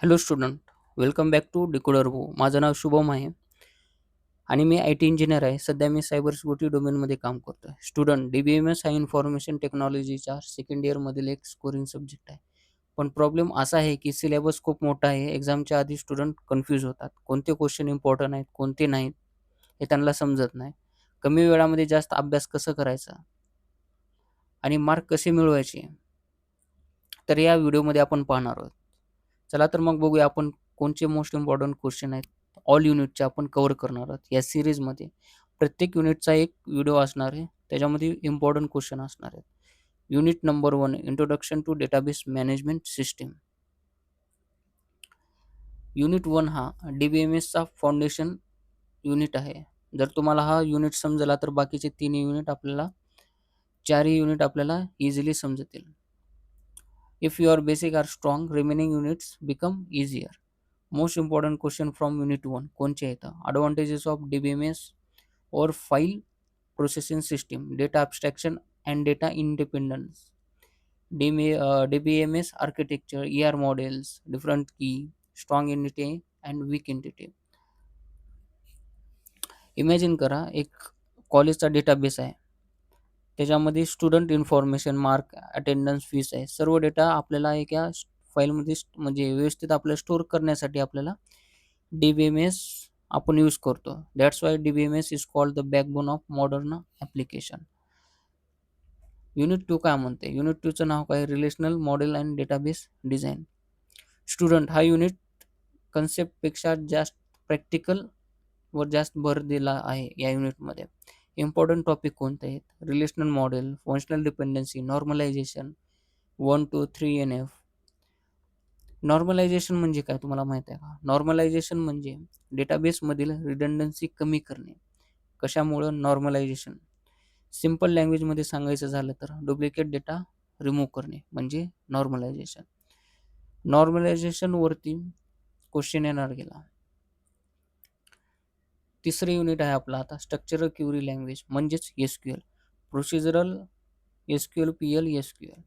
Hello student, welcome back to Decoder Go. माझं नाव शुभम आहे आणि मी आय टी इंजिनियर आहे. सध्या मी सायबर सिक्युरिटी डोमेनमध्ये काम करतो आहे. स्टुडंट, DBMS हा इन्फॉर्मेशन टेक्नॉलॉजीचा सेकंड इयरमधील एक स्कोरिंग सब्जेक्ट आहे. पण प्रॉब्लेम असा आहे की सिलेबस खूप मोठा आहे. एक्झामच्या आधी स्टुडंट कन्फ्यूज होतात. कोणते क्वेश्चन इम्पॉर्टंट आहेत, कोणते नाहीत हे त्यांना समजत नाही. कमी वेळामध्ये जास्त अभ्यास कसं करायचा आणि मार्क कसे मिळवायचे, तर या व्हिडिओमध्ये आपण पाहणार आहोत. चला तर मग बघूया आपण कोणचे मोस्ट इम्पॉर्टंट क्वेश्चन आहेत. ऑल युनिटचे आपण कव्हर करणार आहोत या सीरीजमध्ये. प्रत्येक युनिटचा एक व्हिडिओ असणार आहे. त्याच्यामध्ये इम्पॉर्टंट क्वेश्चन असणार आहेत. Unit number 1, introduction to database management system. Unit 1 हा DBMSचा फाउंडेशन युनिट आहे. जर तुम्हाला हा युनिट समजला तर बाकीचे 3 युनिट आपल्याला 4 युनिट आपल्याला इझिली समजतील. If your basic are strong, remaining units become easier. Most important question from unit 1 कोणचे आहेत? Advantages of DBMS or file processing system, data abstraction and data independence, DBMS architecture, ER models, different key, strong entity and weak entity. Imagine करा एक कॉलेजचा database आहे. त्याच्यामध्ये student information, mark, attendance, fees आहे. सर्व data आपल्याला एका फाईलमध्ये म्हणजे व्यवस्थित आपल्याला स्टोअर करण्यासाठी आपल्याला DBMS आपण यूज करतो. That's why DBMS is called the backbone of modern application. Unit 2 काय म्हणते? युनिट 2चं नाव काय? Relational model and database design. Student, हा युनिट कन्सेप्टपेक्षा जास्त प्रॅक्टिकल वर जास्त भर दिला आहे या युनिटमध्ये. इम्पॉर्टंट टॉपिक कोणते आहेत? Relational model, functional dependency, normalization, 1, 2, 3 NF. Normalization म्हणजे काय तुम्हाला माहिती आहे का? नॉर्मलायझेशन म्हणजे डेटाबेसमधील रिडंडन्सी कमी करणे. कशामुळं? नॉर्मलायझेशन. सिंपल लँग्वेजमध्ये सांगायचं झालं तर डुप्लिकेट डेटा रिमूव्ह करणे म्हणजे नॉर्मलायझेशन. नॉर्मलायझेशनवरती क्वेश्चन येणार गेला. तिसरं युनिट आहे आपलं आता स्ट्रक्चरल क्युरी लँग्वेज म्हणजेच SQL. Procedural SQL, PL, SQL.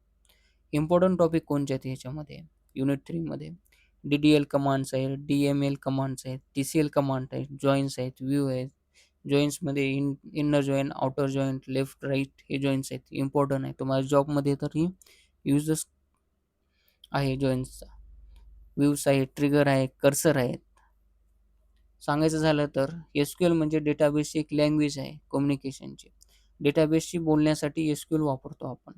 Important topic कोणते आहेत ह्याच्यामध्ये? युनिट 3 मध्ये DDL कमांड्स आहेत, DML कमांड्स आहेत, TCL कमांड आहेत, जॉइन्स आहेत, व्ह्यू आहेत. जॉइन्समध्ये inner join, outer join, left right हे जॉइन्स आहेत. इम्पॉर्टंट आहे. तुम्हाला जॉबमध्ये तर ही युजेस आहे जॉइन्सचा. व्ह्यूज आहे, ट्रिगर आहे, कर्सर आहेत. सांगायचं झालं तर SQL म्हणजे डेटाबेसची एक लँग्वेज आहे कम्युनिकेशनची. डेटाबेसशी बोलण्यासाठी SQL वापरतो आपण.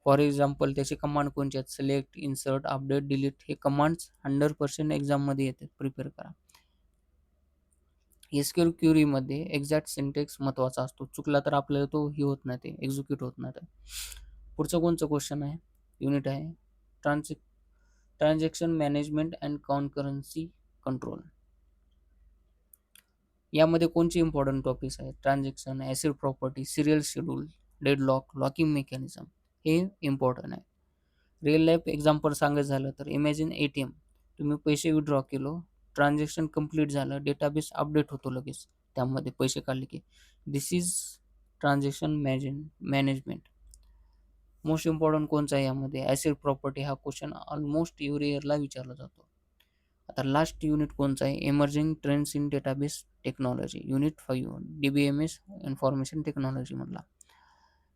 फॉर एक्झाम्पल त्याचे कमांड कोणते आहेत? सिलेक्ट, इन्सर्ट, अपडेट, डिलीट हे कमांड्स 100% एक्झाममध्ये येतात. प्रिपेअर करा. SQL क्युरीमध्ये एक्झॅक्ट सिंटेक्स महत्त्वाचा असतो. चुकला तर आपल्याला तो ही होत नाही, ते एक्झिक्यूट होत नाही. पुढचं कोणचं क्वेश्चन आहे? युनिट आहे transaction management and concurrency control. यामध्ये कोणचे इम्पॉर्टंट टॉपिक्स आहेत? Transaction, acid property, serial schedule, deadlock, locking mechanism हे इम्पॉर्टंट आहे. रिअल लाईफ एक्झाम्पल सांगायचं झालं तर इमॅजिन ATM. तुम्ही पैसे विथड्रॉ केलो, ट्रान्झॅक्शन कंप्लीट झालं, डेटाबेस अपडेट होतो लगेच त्यामध्ये पैसे काढले की. This is transaction management. Most important कोणचा आहे यामध्ये? Acid property. हा क्वेश्चन ऑलमोस्ट एव्हरी इयरला विचारला जातो. आता लास्ट युनिट कोणचा आहे? Emerging trends in database technology. Unit 5 DBMS information technology मधला.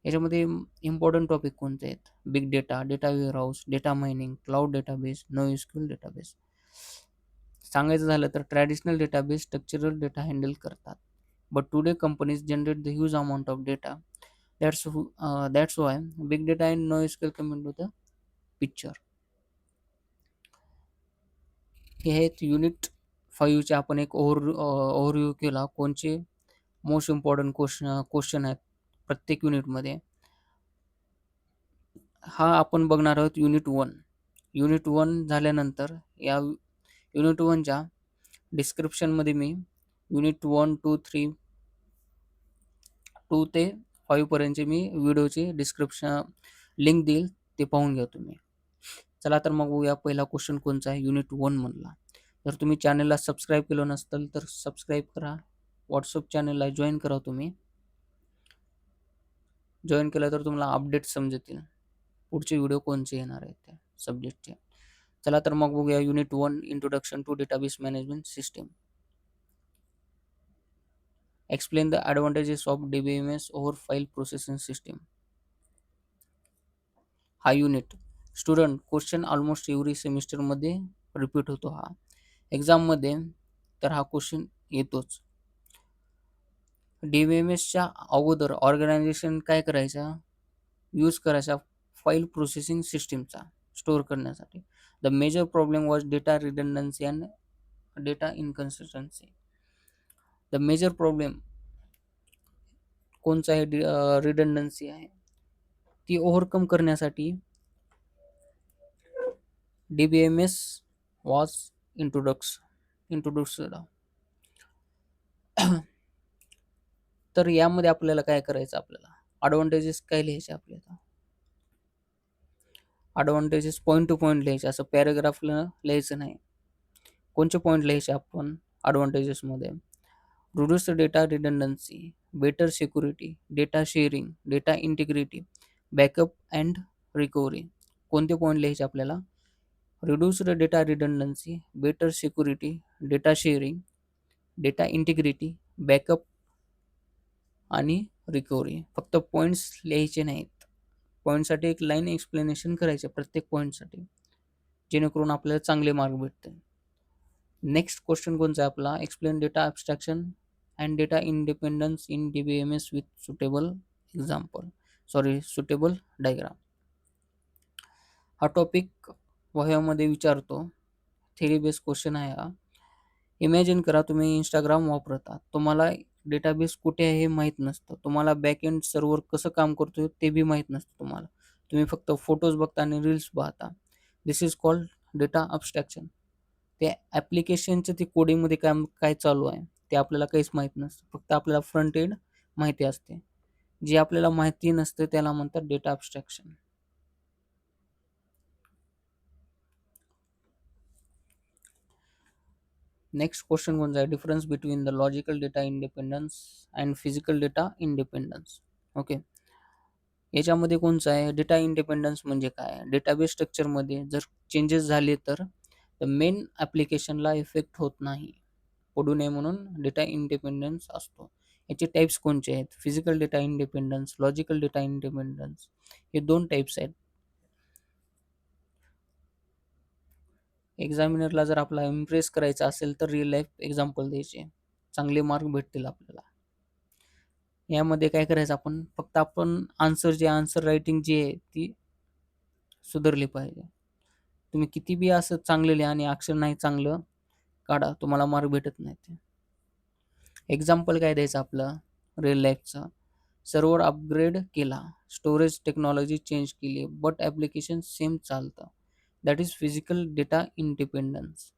याच्यामध्ये इम्पॉर्टंट टॉपिक कोणते आहेत? Big data, data warehouse, data mining, cloud database, NoSQL database. सांगायचं झालं तर traditional database structural data handle करतात. But today companies generate the huge amount of data. That's why big data and NoSQL come into the picture. हे आहेत unit 5 चे आपण एक overview केला. कोणचे मोस्ट इम्पॉर्टंट क्वेश्चन आहेत प्रत्येक युनिटमध्ये. हा आपण बघणार आहोत युनिट 1. युनिट 1 झाल्यानंतर या युनिट 1च्या डिस्क्रिप्शनमध्ये मी युनिट 1, 2, 3, 2 ते 5 पर्यंतचे मी व्हिडिओची डिस्क्रिप्शन लिंक देईल, ते पाहून घ्या तुम्ही. चला तर मग बघूया पहिला क्वेश्चन कोणचा आहे युनिट 1 मधला. जर तुम्ही चॅनलला सबस्क्राईब केलं नसेल तर सबस्क्राईब करा. व्हॉट्सअप चॅनलला जॉईन करा तुम्ही. जॉईन केलं तर तुम्हाला अपडेट समजतील पुढचे व्हिडिओ कोणचे येणार आहेत त्या सब्जेक्टचे. चला तर मग बघूया unit 1 introduction to database management system. Explain the advantages of DBMS over file processing system. हा unit student question almost every सेमिस्टरमध्ये रिपीट होतो. हा एक्झाममध्ये तर हा क्वेश्चन येतोच. DBMSच्या अगोदर ऑर्गनायझेशन काय करायचा, यूज करायचा फाईल प्रोसेसिंग सिस्टीमचा स्टोअर करण्यासाठी. The major problem was data redundancy and data inconsistency. The major problem कोणचा आहे, रिडंडन्सी आहे, ती ओव्हरकम करण्यासाठी DBMS वॉज इंट्रोड्यूस्ड. तर यामध्ये आपल्याला काय करायचं, आपल्याला ॲडव्हांटेजेस काय लिहायचे, आपल्याला ॲडव्हांटेजेस पॉईंट टू पॉईंट लिहायचे, असं पॅराग्राफला लिहायचं नाही. कोणते पॉईंट लिहायचे आपण ॲडव्हांटेजेसमध्ये? Reduce data redundancy, better security, data sharing, data integrity, backup and recovery. कोणते पॉईंट लिहायचे आपल्याला? Reduced data redundancy, better security, data sharing, data integrity, backup आणि रिकव्हरी. फक्त पॉईंट्स लिहायचे नाहीत. पॉईंटसाठी एक लाईन एक्सप्लेनेशन करायचे प्रत्येक पॉईंटसाठी, जेणेकरून आपल्याला चांगले मार्क भेटतील. नेक्स्ट क्वेश्चन कोणता आहे आपला? Explain data abstraction and data independence in DBMS with suitable example, suitable diagram. हा टॉपिक वह्यामध्ये विचारतो. थेरी बेस्ड क्वेश्चन आहे हा. इमॅजिन करा तुम्ही इंस्टाग्राम वापरता, तुम्हाला डेटाबेस कुठे आहे हे माहीत नसतं, तुम्हाला बॅकएंड सर्व्हर कसं काम करतो ते बी माहीत नसतं तुम्हाला. तुम्ही फक्त फोटोज बघता आणि रील्स पाहता. दिस इज कॉल्ड डेटा अब्स्ट्रॅक्शन. त्या ॲप्लिकेशनचं ते कोडिंगमध्ये काम काय चालू आहे ते आपल्याला काहीच माहीत नसतं. फक्त आपल्याला फ्रंट एंड माहिती असते. जे आपल्याला माहिती नसतं त्याला म्हणतात डेटा अब्स्ट्रॅक्शन. नेक्स्ट क्वेश्चन कोणता आहे? Difference between the logical data independence and physical data independence. Okay, याच्यामध्ये कोणचं आहे? डेटा इंडिपेंडन्स म्हणजे काय? डेटाबेस स्ट्रक्चरमध्ये जर चेंजेस झाले तर मेन ॲप्लिकेशनला इफेक्ट होत नाही, पडू नये म्हणून डेटा इंडिपेंडन्स असतो. याचे टाईप्स कोणते आहेत? Physical data independence, logical data independence. हे दोन टाईप्स आहेत. एक्झामिनरला जर आपला इम्प्रेस करायचा असेल तर रिअल लाईफ एक्झाम्पल द्यायचे, चांगले मार्क भेटतील आपल्याला. यामध्ये काय करायचं, आपण आन्सर रायटिंग जी आहे ती सुधारली पाहिजे. तुम्ही किती बी असं चांगलं लिहा आणि अक्षर नाही चांगलं काढा, तुम्हाला मार्क भेटत नाही. एक्झाम्पल काय द्यायचं आपलं रिअल लाईफचं? सर्व्हर अपग्रेड केला, स्टोरेज टेक्नॉलॉजी चेंज केली, बट ॲप्लिकेशन सेम चालतं. That is physical data independence.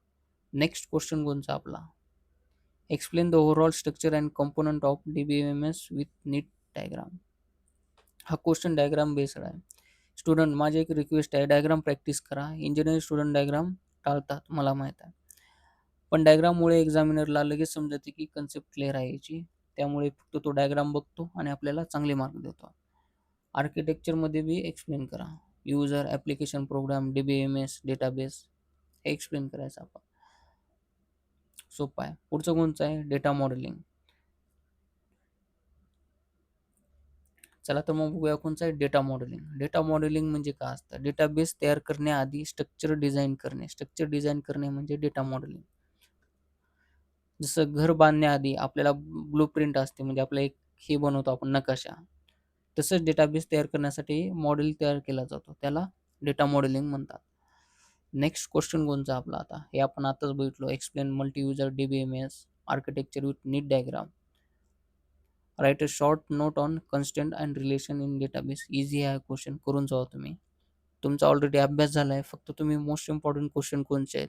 Next question कोणचा आपला? Explain the overall structure and component of DBMS with neat diagram. हा क्वेश्चन डायग्राम बेस्ड आहे. स्टुडंट, माझी एक request आहे, डायग्राम प्रॅक्टिस करा. इंजिनिअरिंग स्टुडंट डायग्राम टाळतात, मला माहीत आहे, पण डायग्राममुळे एक्झामिनरला लगेच समजते की कन्सेप्ट क्लिअर आहे याची. त्यामुळे फक्त तो डायग्राम बघतो आणि आपल्याला चांगले मार्क देतो. आर्किटेक्चरमध्ये बी एक्सप्लेन करा. User, application, program, DBMS, database हे एक्सप्लेन करायचं आपण. सोपं आहे. पुढचं कोणचं आहे? Data modelling. चला तर मग बघूया कोणचं आहे डेटा मॉडेलिंग. डेटा मॉडेलिंग म्हणजे काय असतं? डेटाबेस तयार करण्याआधी स्ट्रक्चर डिझाइन करणे. स्ट्रक्चर डिझाइन करणे म्हणजे डेटा मॉडेलिंग. जसं घर बांधण्याआधी आपल्याला ब्लूप्रिंट असते, म्हणजे आपला एक हे बनवतो आपण नकाशा. तसंच डेटाबेस तयार करण्यासाठी मॉडेल तयार केला जातो, त्याला डेटा मॉडेलिंग म्हणतात. नेक्स्ट क्वेश्चन कोणचा आपला आता? हे आपण आताच बघितलो. Explain multi user DBMS architecture with neat diagram. Write a short note on constant and relation in database. Easy आहे क्वेश्चन, करून जावा तुम्ही. तुमचा ऑलरेडी अभ्यास झाला आहे, फक्त तुम्ही मोस्ट इम्पॉर्टंट क्वेश्चन कोणते आहेत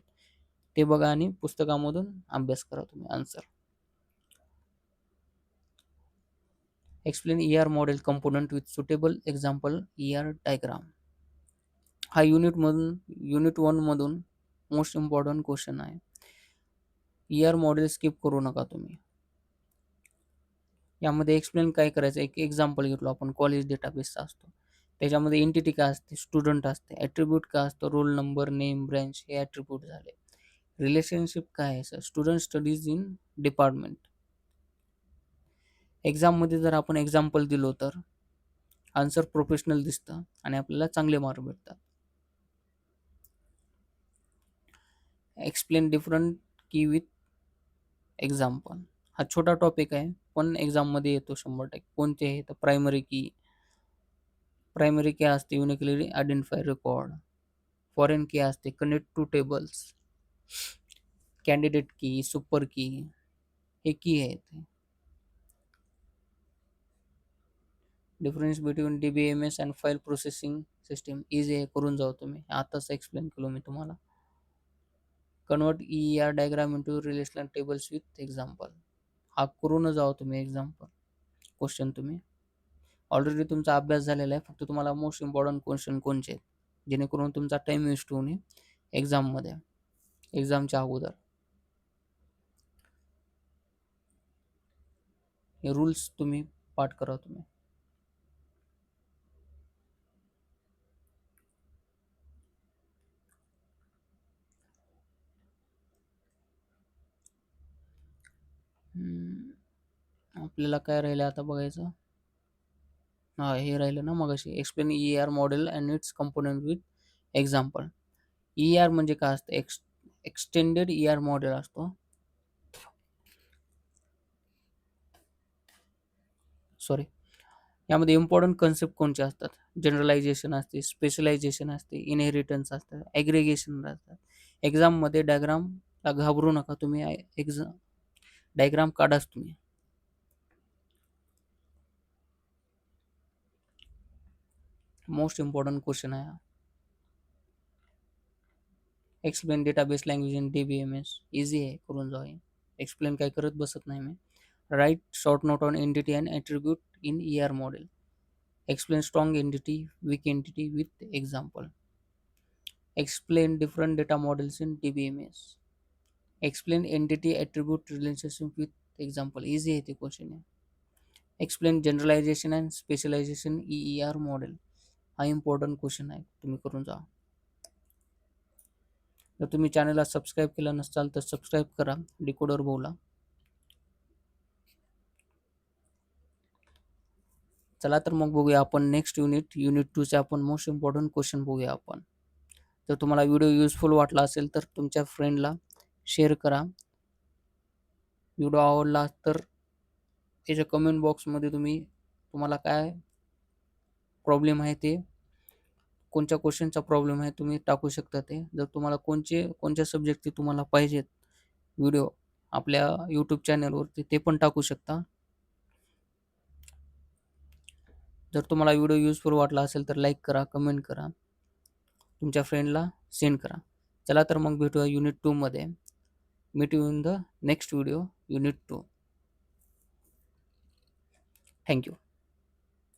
ते बघा आणि पुस्तकामधून अभ्यास करा तुम्ही answer. Explain ER model component with suitable example ER diagram. हा युनिट 1 मधून मोस्ट इम्पॉर्टंट क्वेश्चन आहे. ER मॉडेल स्किप करू नका तुम्ही. यामध्ये एक्सप्लेन काय करायचं, एक एक्झाम्पल घेतलो आपण, कॉलेज डेटाबेसचा असतो. त्याच्यामध्ये एंटिटी काय असते, स्टुडंट असते. ॲट्रिब्यूट काय असतं, रोल नंबर, नेम, ब्रँच हे ॲट्रिब्यूट झाले. रिलेशनशिप काय आहे sir, student studies in department. एक्झाममध्ये जर आपण एक्झाम्पल दिलो तर आन्सर प्रोफेशनल दिसतं आणि आपल्याला चांगले मार्क भेटतात. एक्सप्लेन डिफरंट की विथ एक्झाम्पल. हा छोटा टॉपिक आहे पण एक्झाममध्ये येतो 100%. कोणते आहे तर प्रायमरी की असते युनिकली आयडेंटिफाय रेकॉर्ड. फॉरेन की असते कनेक्ट टू टेबल्स. कॅन्डिडेट की, सुपर की हे की आहेत. Difference between DBMS and file processing system easy आहे, करून जाऊ तुम्ही. आताच एक्सप्लेन केलो मी तुम्हाला. Convert ER diagram into relational tables with example. हा करून जाओ तुम्ही एक्झाम्पल क्वेश्चन तुम्ही. ऑलरेडी तुमचा अभ्यास झालेला आहे, फक्त तुम्हाला मोस्ट इम्पॉर्टंट क्वेश्चन कोणचे आहेत, जेणेकरून तुमचा टाईम वेस्ट होऊ नये एक्झाममध्ये, एक्झामच्या अगोदर. हे रूल्स तुम्ही पाठ करा तुम्ही. आपल्याला काय राहिलं आता बघायचं. हा हे राहिलं ना मगाशी, explain ER model and it's component with example. ER म्हणजे काय असतं, एक्सटेंडेड ER मॉडेल असतो. सॉरी, यामध्ये इम्पॉर्टंट कन्सेप्ट कोणते असतात, जनरलायझेशन असते, स्पेशलायझेशन असते, इनहेरिटन्स असतं, ॲग्रिगेशन असतात. एक्झाममध्ये डायग्रामला घाबरू नका तुम्ही, डायग्राम काढाच तुम्ही. मोस्ट इम्पॉर्टंट क्वेश्चन आहे हा. Explain database language in DBMS. Easy आहे, करून जाऊ. एक्सप्लेन काय करत बसत नाही मी. Write short note on entity and attribute in ER model. Explain strong entity, weak entity with example. Explain different data models in DBMS. Explain entity attribute relationship with example. Easy आहे ते question आहे. Explain generalisation and specialisation ER model. हा important question आहे, तुम्ही करून जा. जर तुम्ही चॅनलला सबस्क्राईब केलं नसाल तर सबस्क्राईब करा, डिकोडर भाऊला. चला तर मग बघूया आपण नेक्स्ट युनिट 2चे आपण मोस्ट इम्पॉर्टंट क्वेश्चन बघूया आपण. जर तुम्हाला व्हिडिओ युजफुल वाटला असेल तर तुमच्या फ्रेंडला शेअर करा. व्हिडिओ आवडला तर त्याच्या कमेंट बॉक्समध्ये तुम्हाला काय प्रॉब्लेम आहे ते, कोणत्या क्वेश्चनचा प्रॉब्लेम आहे तुम्ही टाकू शकता ते. जर तुम्हाला कोणत्या सब्जेक्टचे तुम्हाला पाहिजेत व्हिडिओ आपल्या यूट्यूब चॅनलवरती ते पण टाकू शकता. जर तुम्हाला व्हिडिओ युजफुल वाटला असेल तर लाईक करा, कमेंट करा, तुमच्या फ्रेंडला सेंड करा. चला तर मग भेटूया युनिट 2 मध्ये. Meet you in the next video, unit 2. Thank you.